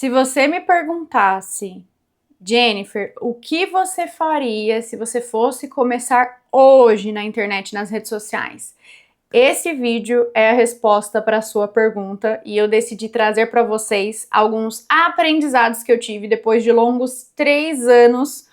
Se você me perguntasse, Jennifer, o que você faria se você fosse começar hoje na internet, nas redes sociais? Esse vídeo é a resposta para a sua pergunta e eu decidi trazer para vocês alguns aprendizados que eu tive depois de longos 3 anos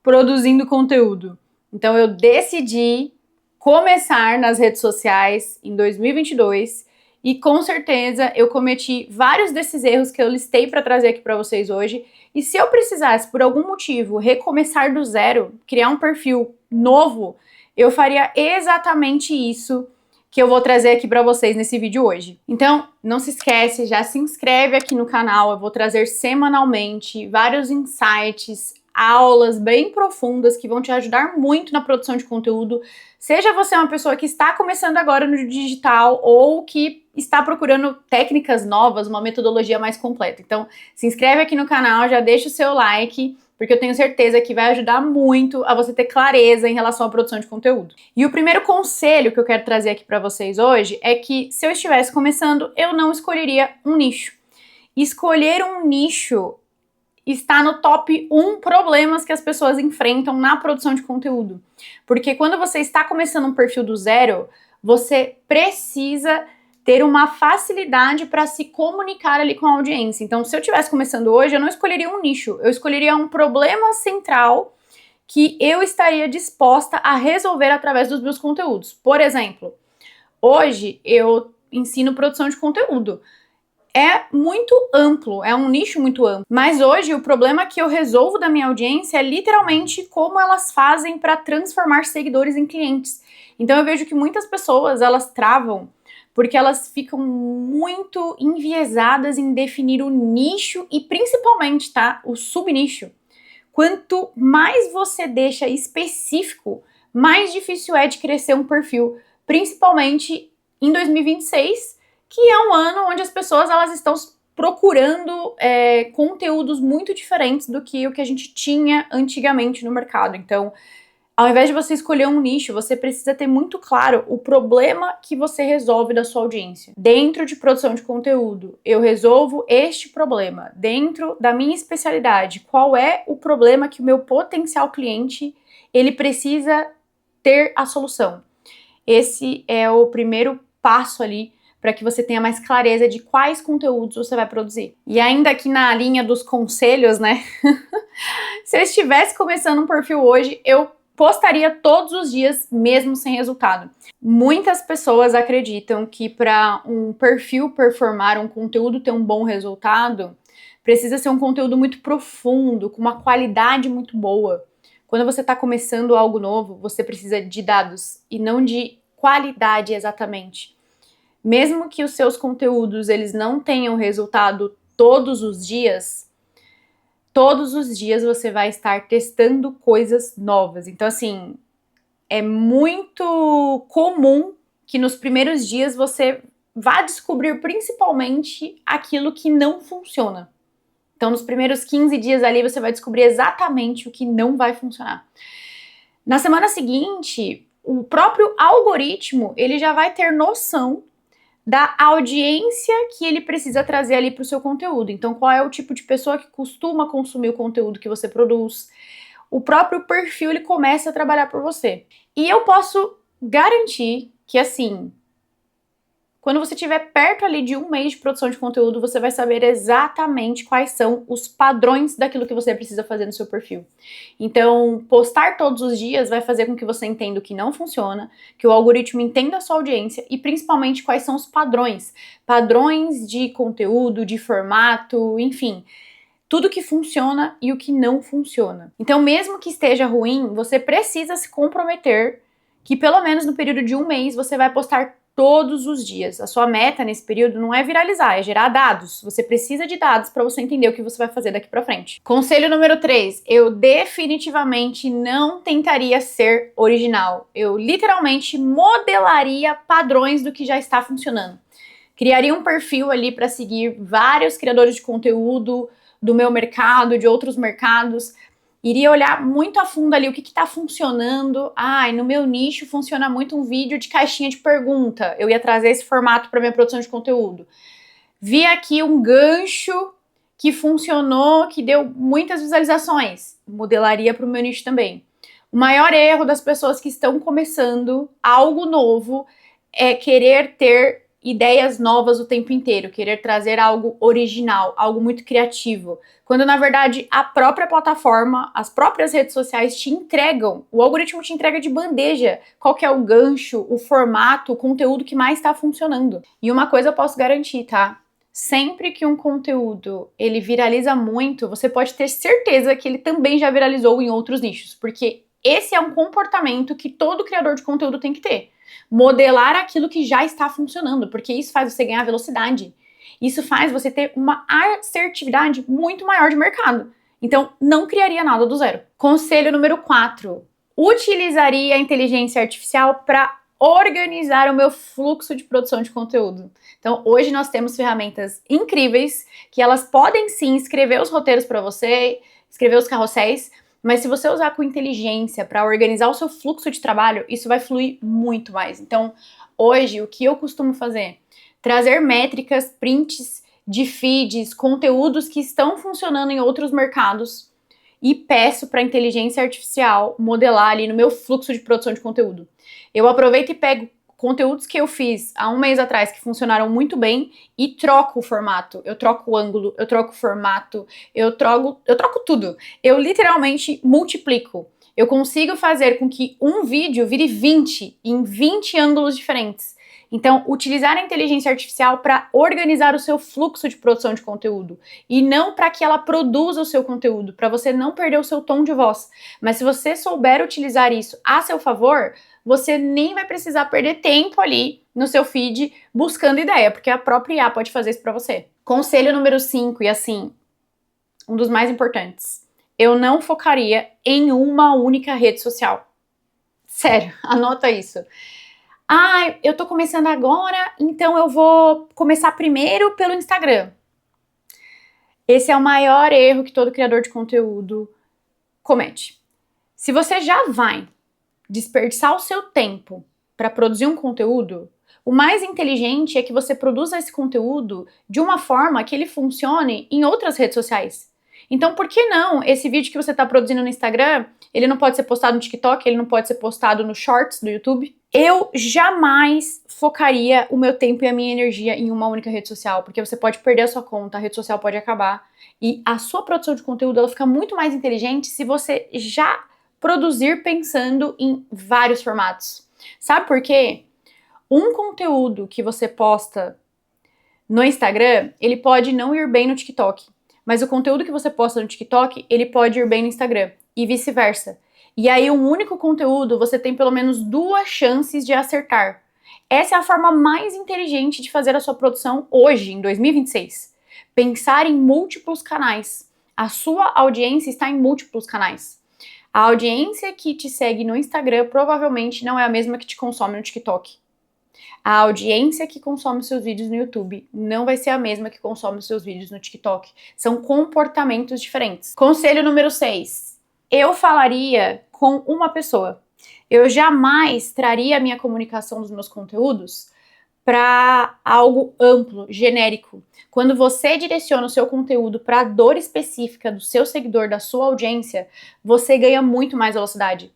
produzindo conteúdo. Então eu decidi começar nas redes sociais em 2022 e com certeza eu cometi vários desses erros que eu listei para trazer aqui para vocês hoje. E se eu precisasse, por algum motivo, recomeçar do zero, criar um perfil novo, eu faria exatamente isso que eu vou trazer aqui para vocês nesse vídeo hoje. Então, não se esquece, já se inscreve aqui no canal, eu vou trazer semanalmente vários insights, aulas bem profundas que vão te ajudar muito na produção de conteúdo, seja você uma pessoa que está começando agora no digital ou que está procurando técnicas novas, uma metodologia mais completa. Então, se inscreve aqui no canal, já deixa o seu like, porque eu tenho certeza que vai ajudar muito a você ter clareza em relação à produção de conteúdo. E o primeiro conselho que eu quero trazer aqui para vocês hoje é que se eu estivesse começando, eu não escolheria um nicho. Escolher um nicho está no top 1 problemas que as pessoas enfrentam na produção de conteúdo. Porque quando você está começando um perfil do zero, você precisa ter uma facilidade para se comunicar ali com a audiência. Então, se eu estivesse começando hoje, eu não escolheria um nicho, eu escolheria um problema central que eu estaria disposta a resolver através dos meus conteúdos. Por exemplo, hoje eu ensino produção de conteúdo. É muito amplo, é um nicho muito amplo. Mas hoje o problema que eu resolvo da minha audiência é literalmente como elas fazem para transformar seguidores em clientes. Então eu vejo que muitas pessoas, elas travam porque elas ficam muito enviesadas em definir o nicho e principalmente, tá, o subnicho. Quanto mais você deixa específico, mais difícil é de crescer um perfil, principalmente em 2026, que é um ano onde as pessoas elas estão procurando conteúdos muito diferentes do que o que a gente tinha antigamente no mercado. Então, ao invés de você escolher um nicho, você precisa ter muito claro o problema que você resolve da sua audiência. Dentro de produção de conteúdo, eu resolvo este problema. Dentro da minha especialidade, qual é o problema que o meu potencial cliente ele precisa ter a solução? Esse é o primeiro passo ali para que você tenha mais clareza de quais conteúdos você vai produzir. E ainda aqui na linha dos conselhos, né? Se eu estivesse começando um perfil hoje, eu postaria todos os dias, mesmo sem resultado. Muitas pessoas acreditam que para um perfil performar, um conteúdo ter um bom resultado, precisa ser um conteúdo muito profundo, com uma qualidade muito boa. Quando você está começando algo novo, você precisa de dados e não de qualidade exatamente. Mesmo que os seus conteúdos eles não tenham resultado todos os dias você vai estar testando coisas novas. Então, assim, é muito comum que nos primeiros dias você vá descobrir principalmente aquilo que não funciona. Então, nos primeiros 15 dias ali, você vai descobrir exatamente o que não vai funcionar. Na semana seguinte, o próprio algoritmo, ele já vai ter noção da audiência que ele precisa trazer ali para o seu conteúdo. Então, qual é o tipo de pessoa que costuma consumir o conteúdo que você produz? O próprio perfil, ele começa a trabalhar por você. E eu posso garantir que, assim, quando você estiver perto ali de 1 mês de produção de conteúdo, você vai saber exatamente quais são os padrões daquilo que você precisa fazer no seu perfil. Então, postar todos os dias vai fazer com que você entenda o que não funciona, que o algoritmo entenda a sua audiência e principalmente quais são os padrões. Padrões de conteúdo, de formato, enfim. Tudo que funciona e o que não funciona. Então, mesmo que esteja ruim, você precisa se comprometer que pelo menos no período de 1 mês você vai postar todos os dias. A sua meta nesse período não é viralizar, é gerar dados. Você precisa de dados para você entender o que você vai fazer daqui para frente. Conselho número 3, eu definitivamente não tentaria ser original. Eu literalmente modelaria padrões do que já está funcionando. Criaria um perfil ali para seguir vários criadores de conteúdo do meu mercado, de outros mercados, iria olhar muito a fundo ali o que está funcionando. No meu nicho funciona muito um vídeo de caixinha de pergunta. Eu ia trazer esse formato para minha produção de conteúdo. Vi aqui um gancho que funcionou, que deu muitas visualizações. Modelaria para o meu nicho também. O maior erro das pessoas que estão começando algo novo é querer ter ideias novas o tempo inteiro, querer trazer algo original, algo muito criativo, quando na verdade a própria plataforma, as próprias redes sociais te entregam, o algoritmo te entrega de bandeja qual que é o gancho, o formato, o conteúdo que mais está funcionando. E uma coisa eu posso garantir, tá? Sempre que um conteúdo ele viraliza muito, você pode ter certeza que ele também já viralizou em outros nichos, porque esse é um comportamento que todo criador de conteúdo tem que ter. Modelar aquilo que já está funcionando, porque isso faz você ganhar velocidade. Isso faz você ter uma assertividade muito maior de mercado. Então, não criaria nada do zero. Conselho número 4. Utilizaria a inteligência artificial para organizar o meu fluxo de produção de conteúdo. Então, hoje nós temos ferramentas incríveis que elas podem sim escrever os roteiros para você, escrever os carrosséis, mas se você usar com inteligência para organizar o seu fluxo de trabalho, isso vai fluir muito mais. Então, hoje, o que eu costumo fazer? Trazer métricas, prints de feeds, conteúdos que estão funcionando em outros mercados e peço para a inteligência artificial modelar ali no meu fluxo de produção de conteúdo. Eu aproveito e pego conteúdos que eu fiz há um mês atrás que funcionaram muito bem e troco o formato, eu troco o ângulo, eu troco o formato, eu troco tudo. Eu literalmente multiplico. Eu consigo fazer com que um vídeo vire 20 em 20 ângulos diferentes. Então, utilizar a inteligência artificial para organizar o seu fluxo de produção de conteúdo e não para que ela produza o seu conteúdo, para você não perder o seu tom de voz. Mas se você souber utilizar isso a seu favor, você nem vai precisar perder tempo ali no seu feed buscando ideia, porque a própria IA pode fazer isso para você. Conselho número 5, e assim, um dos mais importantes. Eu não focaria em uma única rede social. Sério, anota isso. Ah, eu tô começando agora, então eu vou começar primeiro pelo Instagram. Esse é o maior erro que todo criador de conteúdo comete. Se você já vai desperdiçar o seu tempo para produzir um conteúdo, o mais inteligente é que você produza esse conteúdo de uma forma que ele funcione em outras redes sociais. Então, por que não esse vídeo que você está produzindo no Instagram, ele não pode ser postado no TikTok, ele não pode ser postado no Shorts do YouTube? Eu jamais focaria o meu tempo e a minha energia em uma única rede social, porque você pode perder a sua conta, a rede social pode acabar, e a sua produção de conteúdo ela fica muito mais inteligente se você já produzir pensando em vários formatos. Sabe por quê? Um conteúdo que você posta no Instagram, ele pode não ir bem no TikTok, mas o conteúdo que você posta no TikTok, ele pode ir bem no Instagram, e vice-versa. E aí, um único conteúdo, você tem pelo menos 2 chances de acertar. Essa é a forma mais inteligente de fazer a sua produção hoje, em 2026. Pensar em múltiplos canais. A sua audiência está em múltiplos canais. A audiência que te segue no Instagram provavelmente não é a mesma que te consome no TikTok. A audiência que consome seus vídeos no YouTube não vai ser a mesma que consome seus vídeos no TikTok. São comportamentos diferentes. Conselho número 6. Eu falaria com uma pessoa. Eu jamais traria a minha comunicação dos meus conteúdos para algo amplo, genérico. Quando você direciona o seu conteúdo para a dor específica do seu seguidor, da sua audiência, você ganha muito mais velocidade.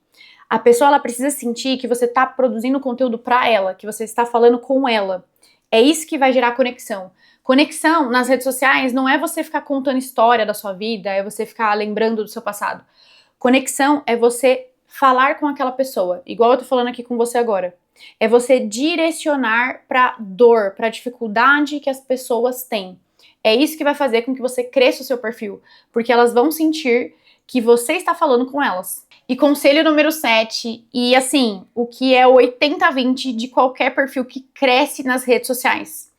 A pessoa ela precisa sentir que você está produzindo conteúdo para ela, que você está falando com ela. É isso que vai gerar conexão. Conexão nas redes sociais não é você ficar contando história da sua vida, é você ficar lembrando do seu passado. Conexão é você falar com aquela pessoa, igual eu tô falando aqui com você agora. É você direcionar para dor, para dificuldade que as pessoas têm. É isso que vai fazer com que você cresça o seu perfil, porque elas vão sentir que você está falando com elas. E conselho número 7, e assim, o que é 80-20 de qualquer perfil que cresce nas redes sociais.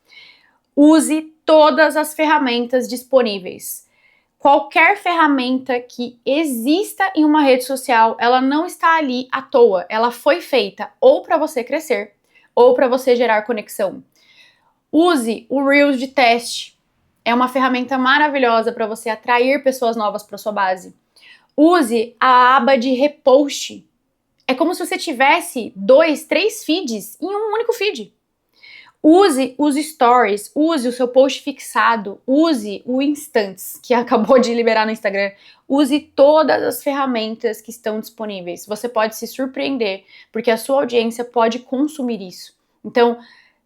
Use todas as ferramentas disponíveis. Qualquer ferramenta que exista em uma rede social, ela não está ali à toa. Ela foi feita ou para você crescer, ou para você gerar conexão. Use o Reels de teste. É uma ferramenta maravilhosa para você atrair pessoas novas para sua base. Use a aba de repost. É como se você tivesse 2, 3 feeds em um único feed. Use os stories, use o seu post fixado, use o Instants, que acabou de liberar no Instagram. Use todas as ferramentas que estão disponíveis. Você pode se surpreender, porque a sua audiência pode consumir isso. Então,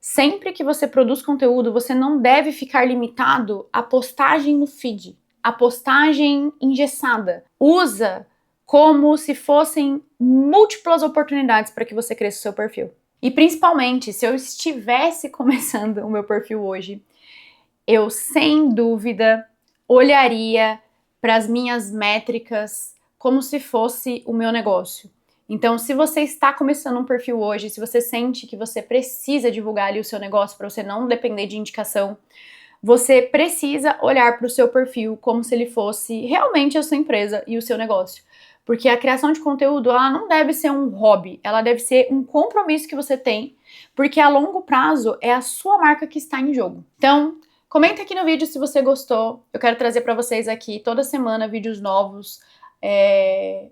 sempre que você produz conteúdo, você não deve ficar limitado à postagem no feed, à postagem engessada. Usa como se fossem múltiplas oportunidades para que você cresça o seu perfil. E principalmente, se eu estivesse começando o meu perfil hoje, eu sem dúvida olharia para as minhas métricas como se fosse o meu negócio. Então, se você está começando um perfil hoje, se você sente que você precisa divulgar ali o seu negócio para você não depender de indicação, você precisa olhar para o seu perfil como se ele fosse realmente a sua empresa e o seu negócio. Porque a criação de conteúdo, ela não deve ser um hobby, ela deve ser um compromisso que você tem, porque a longo prazo é a sua marca que está em jogo. Então, comenta aqui no vídeo se você gostou. Eu quero trazer para vocês aqui toda semana vídeos novos,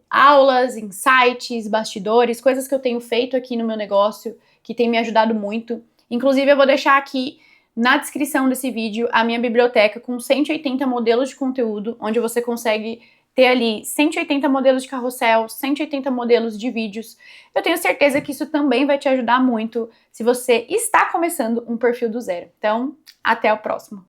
aulas, insights, bastidores, coisas que eu tenho feito aqui no meu negócio, que tem me ajudado muito. Inclusive, eu vou deixar aqui na descrição desse vídeo a minha biblioteca com 180 modelos de conteúdo, onde você consegue ter ali 180 modelos de carrossel, 180 modelos de vídeos. Eu tenho certeza que isso também vai te ajudar muito se você está começando um perfil do zero. Então, até o próximo!